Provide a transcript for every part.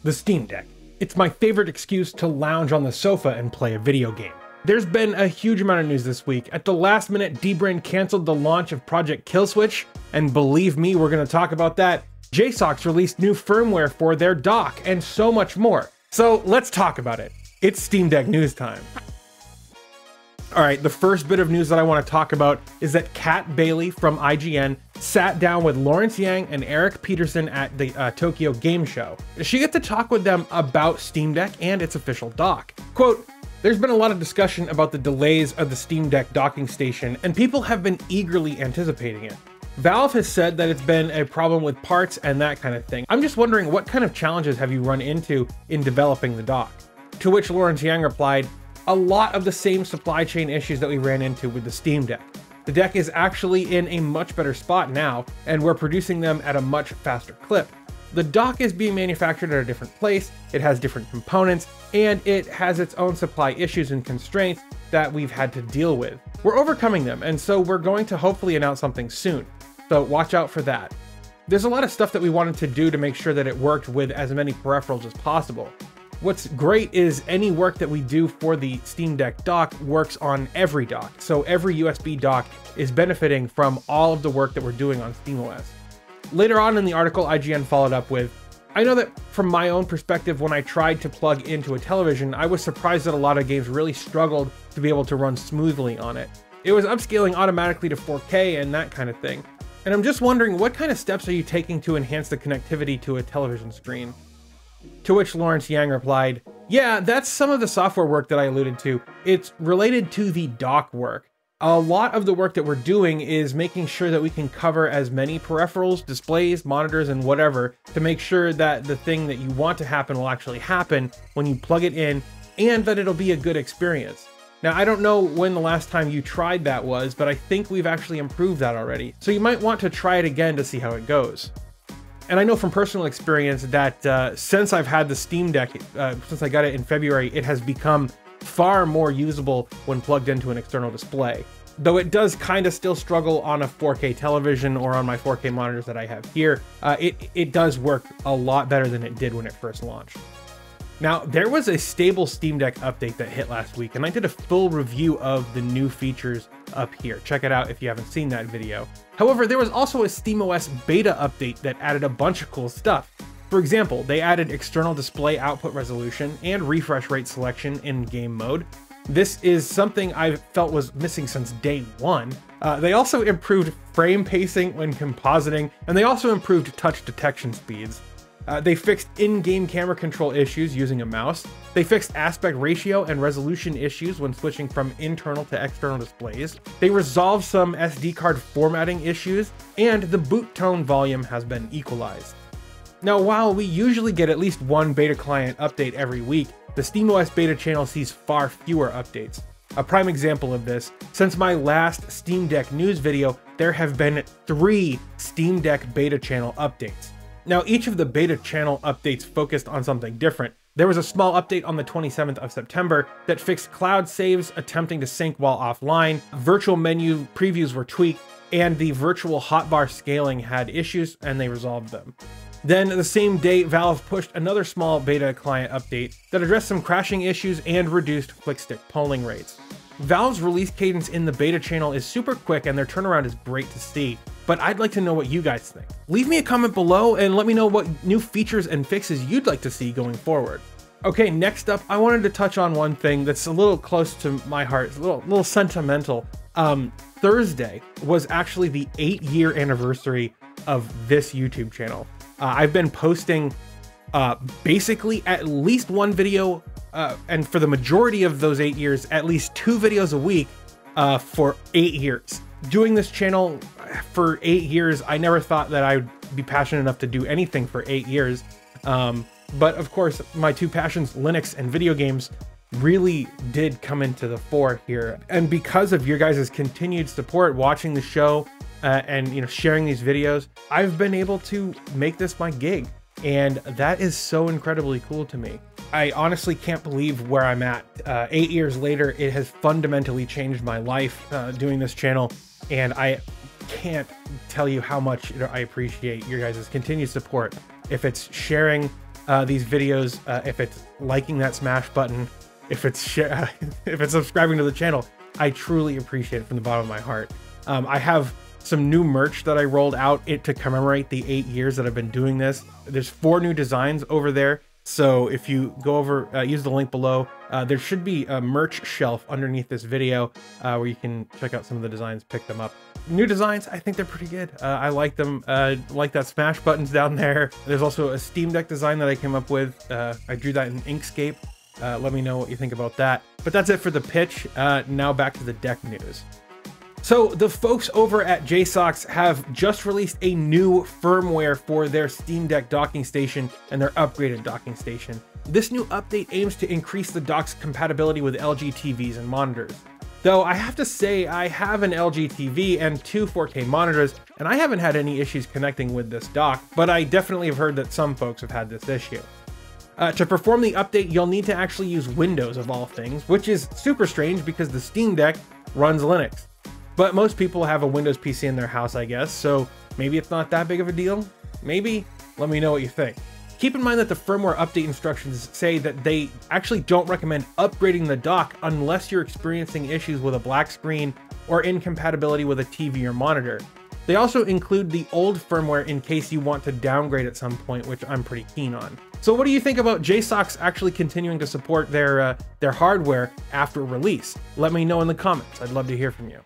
The Steam Deck. It's my favorite excuse to lounge on the sofa and play a video game. There's been a huge amount of news this week. At the last minute, dbrand canceled the launch of Project Killswitch, and believe me, we're going to talk about that. JSAUX released new firmware for their dock, and so much more. So let's talk about it. It's Steam Deck news time. Alright, the first bit of news that I want to talk about is that Kat Bailey from IGN sat down with Lawrence Yang and Eric Peterson at the Tokyo Game Show. She got to talk with them about Steam Deck and its official dock. Quote, "There's been a lot of discussion about the delays of the Steam Deck docking station, and people have been eagerly anticipating it. Valve has said that it's been a problem with parts and that kind of thing. I'm just wondering, what kind of challenges have you run into in developing the dock?" To which Lawrence Yang replied, "A lot of the same supply chain issues that we ran into with the Steam Deck. The deck is actually in a much better spot now, and we're producing them at a much faster clip. The dock is being manufactured at a different place, it has different components, and it has its own supply issues and constraints that we've had to deal with. We're overcoming them, and so we're going to hopefully announce something soon. So watch out for that. There's a lot of stuff that we wanted to do to make sure that it worked with as many peripherals as possible. What's great is any work that we do for the Steam Deck dock works on every dock, so every USB dock is benefiting from all of the work that we're doing on SteamOS." Later on in the article, IGN followed up with, "I know that from my own perspective, when I tried to plug into a television, I was surprised that a lot of games really struggled to be able to run smoothly on it. It was upscaling automatically to 4K and that kind of thing. And I'm just wondering, what kind of steps are you taking to enhance the connectivity to a television screen?" To which Lawrence Yang replied, "Yeah, that's some of the software work that I alluded to. It's related to the dock work. A lot of the work that we're doing is making sure that we can cover as many peripherals, displays, monitors, and whatever to make sure that the thing that you want to happen will actually happen when you plug it in, and that it'll be a good experience. Now, I don't know when the last time you tried that was, but I think we've actually improved that already. So you might want to try it again to see how it goes." And I know from personal experience that since I've had the Steam Deck, since I got it in February, it has become far more usable when plugged into an external display. Though it does kind of still struggle on a 4K television or on my 4K monitors that I have here, it does work a lot better than it did when it first launched. Now, there was a stable Steam Deck update that hit last week, and I did a full review of the new features up here. Check it out if you haven't seen that video. However, there was also a SteamOS beta update that added a bunch of cool stuff. For example, they added external display output resolution and refresh rate selection in game mode. This is something I felt was missing since day one. They also improved frame pacing when compositing, and they also improved touch detection speeds. They fixed in-game camera control issues using a mouse. They fixed aspect ratio and resolution issues when switching from internal to external displays. They resolved some SD card formatting issues, and the boot tone volume has been equalized. Now, while we usually get at least one beta client update every week, the SteamOS beta channel sees far fewer updates. A prime example of this, since my last Steam Deck news video, there have been 3 Steam Deck beta channel updates. Now, each of the beta channel updates focused on something different. There was a small update on the 27th of September that fixed cloud saves attempting to sync while offline, virtual menu previews were tweaked, and the virtual hotbar scaling had issues, and they resolved them. Then, the same day, Valve pushed another small beta client update that addressed some crashing issues and reduced flickstick polling rates. Valve's release cadence in the beta channel is super quick, and their turnaround is great to see. But I'd like to know what you guys think. Leave me a comment below and let me know what new features and fixes you'd like to see going forward. Okay, next up, I wanted to touch on one thing that's a little close to my heart. It's a little sentimental. Thursday was actually the 8-year anniversary of this YouTube channel. I've been posting basically at least one video, and for the majority of those 8 years, at least 2 videos a week for 8 years. Doing this channel for 8 years, I never thought that I'd be passionate enough to do anything for 8 years. But of course, my 2 passions, Linux and video games, really did come into the fore here. And because of your guys' continued support, watching the show, and sharing these videos, I've been able to make this my gig. And that is so incredibly cool to me. I honestly can't believe where I'm at. 8 years later, it has fundamentally changed my life doing this channel. And I can't tell you how much I appreciate your guys' continued support. If it's sharing these videos if it's liking that smash button, if it's subscribing to the channel. I truly appreciate it from the bottom of my heart. I have some new merch that I rolled out to commemorate the 8 years that I've been doing this. There's 4 new designs over there. So if you go over, use the link below, there should be a merch shelf underneath this video where you can check out some of the designs, pick them up. New designs, I think they're pretty good. I like them, like that smash buttons down there. There's also a Steam Deck design that I came up with. I drew that in Inkscape. Let me know what you think about that. But that's it for the pitch. Now back to the deck news. So the folks over at JSAUX have just released a new firmware for their Steam Deck docking station and their upgraded docking station. This new update aims to increase the dock's compatibility with LG TVs and monitors. Though I have to say I have an LG TV and 2 4K monitors, and I haven't had any issues connecting with this dock, but I definitely have heard that some folks have had this issue. To perform the update, you'll need to actually use Windows of all things, which is super strange because the Steam Deck runs Linux. But most people have a Windows PC in their house, I guess, so maybe it's not that big of a deal? Maybe? Let me know what you think. Keep in mind that the firmware update instructions say that they actually don't recommend upgrading the dock unless you're experiencing issues with a black screen or incompatibility with a TV or monitor. They also include the old firmware in case you want to downgrade at some point, which I'm pretty keen on. So what do you think about JSAUX actually continuing to support their hardware after release? Let me know in the comments. I'd love to hear from you.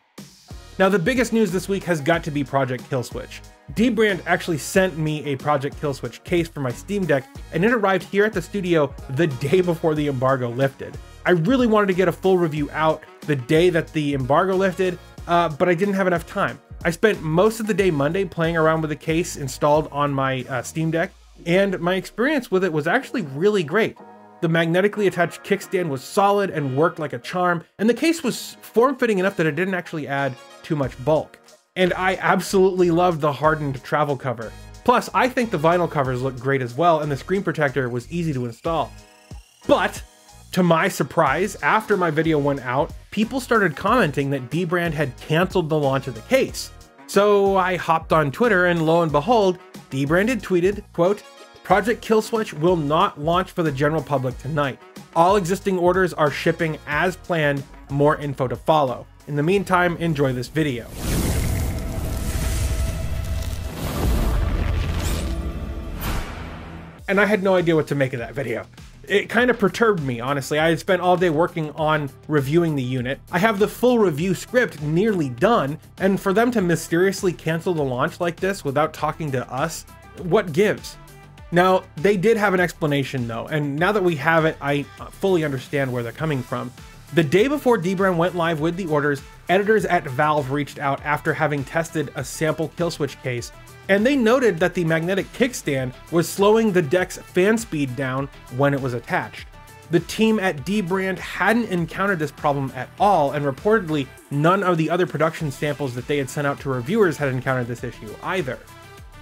Now, the biggest news this week has got to be Project Killswitch. dbrand actually sent me a Project Killswitch case for my Steam Deck, and it arrived here at the studio the day before the embargo lifted. I really wanted to get a full review out the day that the embargo lifted, but I didn't have enough time. I spent most of the day Monday playing around with the case installed on my Steam Deck, and my experience with it was actually really great. The magnetically attached kickstand was solid and worked like a charm, and the case was form-fitting enough that it didn't actually add too much bulk. And I absolutely loved the hardened travel cover. Plus, I think the vinyl covers look great as well, and the screen protector was easy to install. But, to my surprise, after my video went out, people started commenting that dbrand had canceled the launch of the case. So I hopped on Twitter, and lo and behold, dbrand had tweeted, quote, "Project Killswitch will not launch for the general public tonight. All existing orders are shipping as planned, more info to follow. In the meantime, enjoy this video." And I had no idea what to make of that video. It kind of perturbed me, honestly. I had spent all day working on reviewing the unit. I have the full review script nearly done, and for them to mysteriously cancel the launch like this without talking to us, what gives? Now, they did have an explanation though, and now that we have it, I fully understand where they're coming from. The day before dbrand went live with the orders, editors at Valve reached out after having tested a sample Killswitch case, and they noted that the magnetic kickstand was slowing the deck's fan speed down when it was attached. The team at dbrand hadn't encountered this problem at all, and reportedly, none of the other production samples that they had sent out to reviewers had encountered this issue either.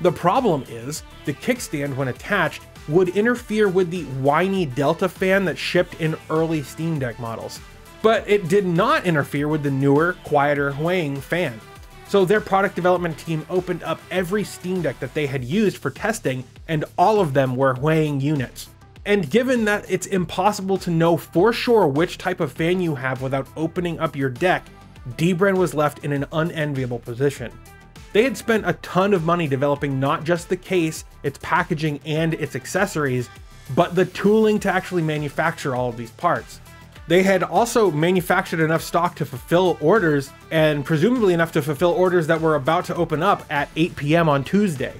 The problem is, the kickstand, when attached, would interfere with the whiny Delta fan that shipped in early Steam Deck models. But it did not interfere with the newer, quieter Huang fan. So their product development team opened up every Steam Deck that they had used for testing, and all of them were Huang units. And given that it's impossible to know for sure which type of fan you have without opening up your deck, dbrand was left in an unenviable position. They had spent a ton of money developing not just the case, its packaging, and its accessories, but the tooling to actually manufacture all of these parts. They had also manufactured enough stock to fulfill orders, and presumably enough to fulfill orders that were about to open up at 8 p.m. on Tuesday.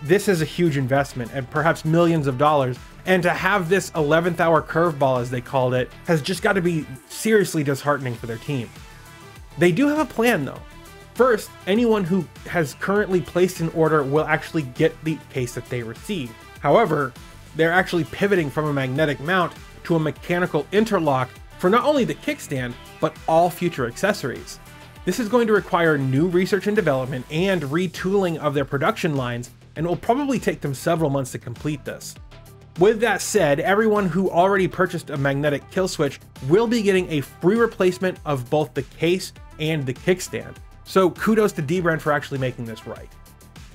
This is a huge investment, and perhaps millions of dollars, and to have this 11th hour curveball, as they called it, has just got to be seriously disheartening for their team. They do have a plan though. First, anyone who has currently placed an order will actually get the case that they receive. However, they're actually pivoting from a magnetic mount to a mechanical interlock for not only the kickstand, but all future accessories. This is going to require new research and development and retooling of their production lines, and it will probably take them several months to complete this. With that said, everyone who already purchased a magnetic Killswitch will be getting a free replacement of both the case and the kickstand. So kudos to dbrand for actually making this right.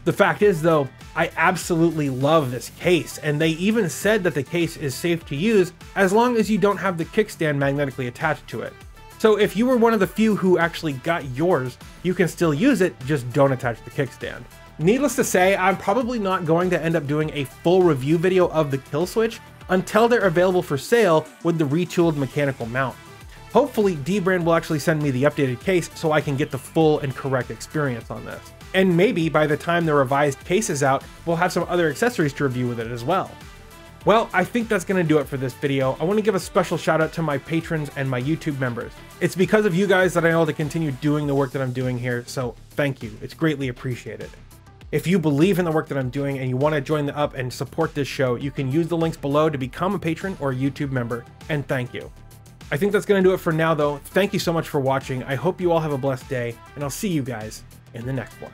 The fact is though, I absolutely love this case, and they even said that the case is safe to use as long as you don't have the kickstand magnetically attached to it. So if you were one of the few who actually got yours, you can still use it, just don't attach the kickstand. Needless to say, I'm probably not going to end up doing a full review video of the Killswitch until they're available for sale with the retooled mechanical mount. Hopefully, dbrand will actually send me the updated case so I can get the full and correct experience on this. And maybe by the time the revised case is out, we'll have some other accessories to review with it as well. Well, I think that's going to do it for this video. I want to give a special shout out to my patrons and my YouTube members. It's because of you guys that I'm able to continue doing the work that I'm doing here, so thank you. It's greatly appreciated. If you believe in the work that I'm doing and you want to join the up and support this show, you can use the links below to become a patron or a YouTube member, and thank you. I think that's going to do it for now though. Thank you so much for watching. I hope you all have a blessed day, and I'll see you guys in the next one.